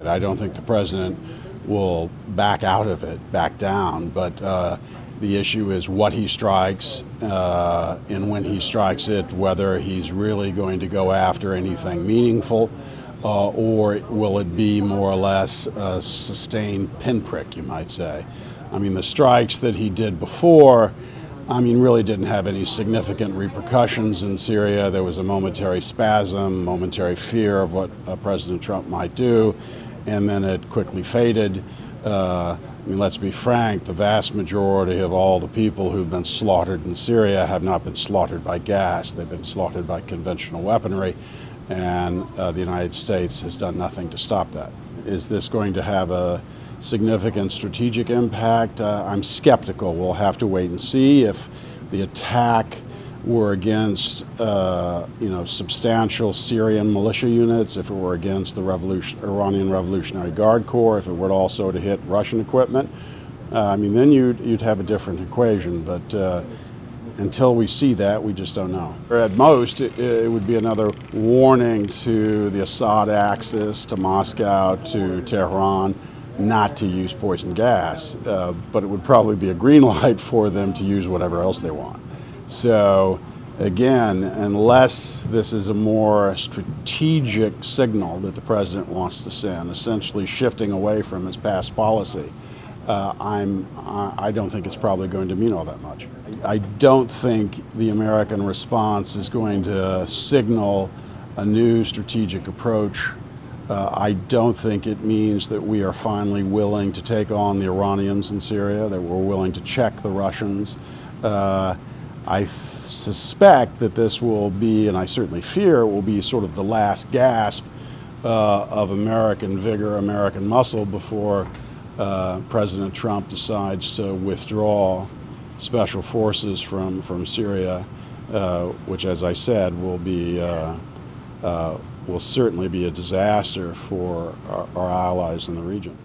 I don't think the president will back out of it, back down, but the issue is what he strikes and when he strikes it, whether he's really going to go after anything meaningful or will it be more or less a sustained pinprick, you might say. I mean, the strikes that he did before, really didn't have any significant repercussions in Syria. There was a momentary spasm, momentary fear of what President Trump might do, and then it quickly faded. Let's be frank, the vast majority of all the people who've been slaughtered in Syria have not been slaughtered by gas. They've been slaughtered by conventional weaponry, and the United States has done nothing to stop that. Is this going to have a significant strategic impact? I'm skeptical. We'll have to wait and see. If the attack were against substantial Syrian militia units, if it were against the Iranian Revolutionary Guard Corps, if it were also to hit Russian equipment, then you'd have a different equation. But until we see that, we just don't know. Or at most, it would be another warning to the Assad axis, to Moscow, to Tehran, not to use poison gas, but it would probably be a green light for them to use whatever else they want. So again, unless this is a more strategic signal that the president wants to send, essentially shifting away from his past policy, I don't think it's probably going to mean all that much. I don't think the American response is going to signal a new strategic approach. I don't think it means that we are finally willing to take on the Iranians in Syria, that we're willing to check the Russians. I suspect that this will be, and I certainly fear it will be, sort of the last gasp of American vigor, American muscle before President Trump decides to withdraw special forces from Syria, which, as I said, will certainly be a disaster for our allies in the region.